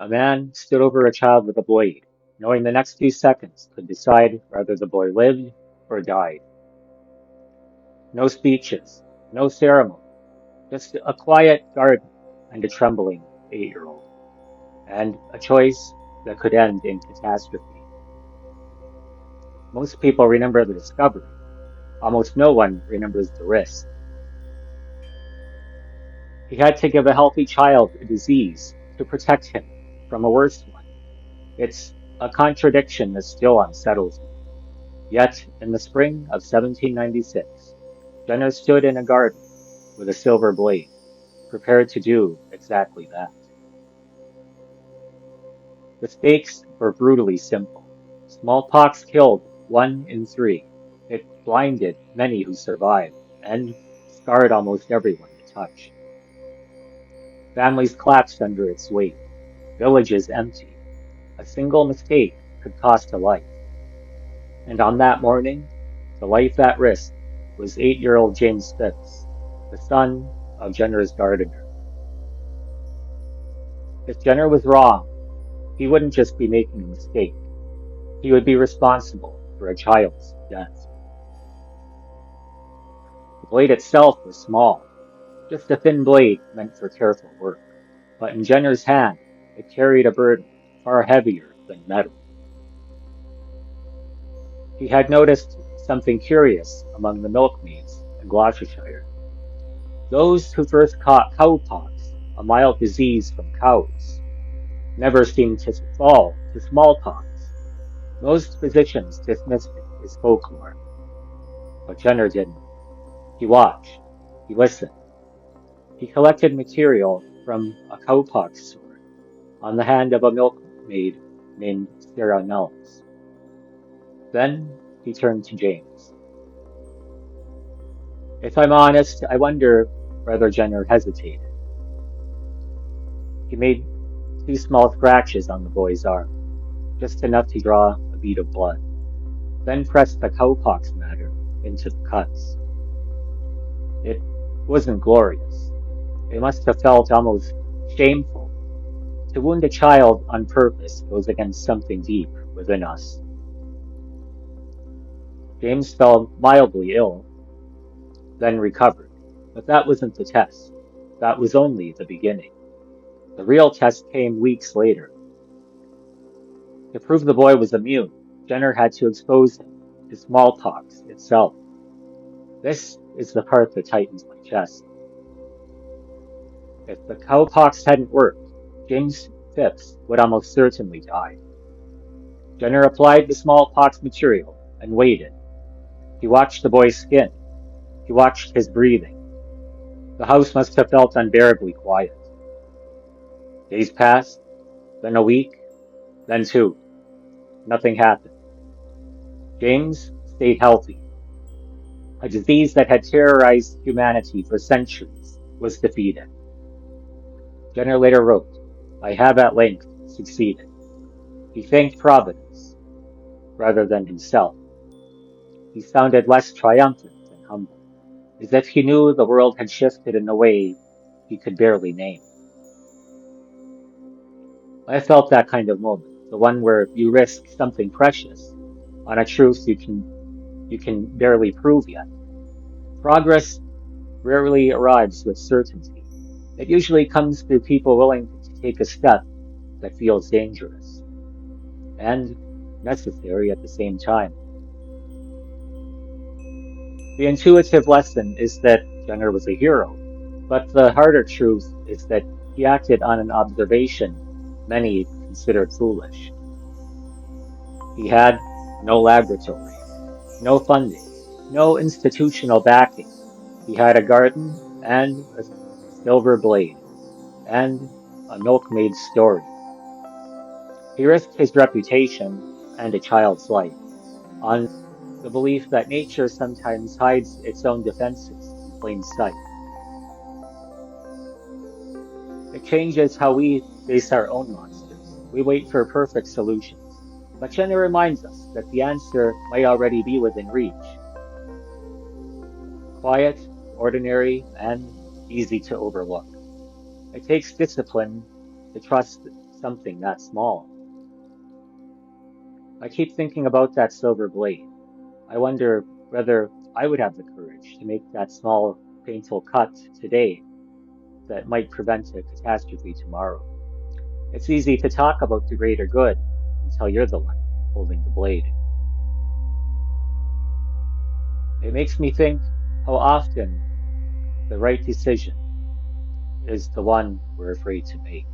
A man stood over a child with a blade, knowing the next few seconds could decide whether the boy lived or died. No speeches, no ceremony, just a quiet garden and a trembling 8-year-old, and a choice that could end in catastrophe. Most people remember the discovery. Almost no one remembers the risk. He had to give a healthy child a disease to protect him from a worse one. It's a contradiction that still unsettles me. Yet, in the spring of 1796, Jenner stood in a garden with a silver blade, prepared to do exactly that. The stakes were brutally simple. Smallpox killed 1 in 3. It blinded many who survived, and scarred almost everyone it touched. Families collapsed under its weight, villages emptied. A single mistake could cost a life. And on that morning, the life at risk was 8-year-old James Phipps, the son of Jenner's gardener. If Jenner was wrong, he wouldn't just be making a mistake. He would be responsible for a child's death. The blade itself was small, just a thin blade meant for careful work. But in Jenner's hand, it carried a burden far heavier than metal. He had noticed something curious among the milkmaids in Gloucestershire. Those who first caught cowpox, a mild disease from cows, never seemed to fall to smallpox. Most physicians dismissed it as folklore, but Jenner didn't. He watched. He listened. He collected material from a cowpox sore on the hand of a milkmaid named Sarah Nellis. Then he turned to James. If I'm honest, I wonder whether Jenner hesitated. He made 2 small scratches on the boy's arm, just enough to draw a bead of blood, then pressed the cowpox matter into the cuts. It wasn't glorious. It must have felt almost shameful. To wound a child on purpose goes against something deep within us. James fell mildly ill, then recovered. But that wasn't the test. That was only the beginning. The real test came weeks later. To prove the boy was immune, Jenner had to expose him to smallpox itself. This is the part that tightens my chest. If the cowpox hadn't worked, James Phipps would almost certainly die. Jenner applied the smallpox material and waited. He watched the boy's skin. He watched his breathing. The house must have felt unbearably quiet. Days passed, then a week, then 2. Nothing happened. James stayed healthy. A disease that had terrorized humanity for centuries was defeated. Jenner later wrote, I have at length succeeded. He thanked Providence rather than himself. He sounded less triumphant and humble, as if he knew the world had shifted in a way he could barely name. I felt that kind of moment, the one where you risk something precious on a truth you can barely prove yet. Progress rarely arrives with certainty. It usually comes through people willing to take a step that feels dangerous and necessary at the same time. The intuitive lesson is that Jenner was a hero, but the harder truth is that he acted on an observation many considered foolish. He had no laboratory, no funding, no institutional backing. He had a garden and a silver blade and a milkmaid's story. He risked his reputation and a child's life on the belief that nature sometimes hides its own defenses in plain sight. It changes how we face our own monsters. We wait for perfect solutions. But Jenna reminds us that the answer might already be within reach. Quiet, ordinary, and easy to overlook. It takes discipline to trust something that small. I keep thinking about that silver blade. I wonder whether I would have the courage to make that small, painful cut today that might prevent a catastrophe tomorrow. It's easy to talk about the greater good until you're the one holding the blade. It makes me think how often the right decision is the one we're afraid to make.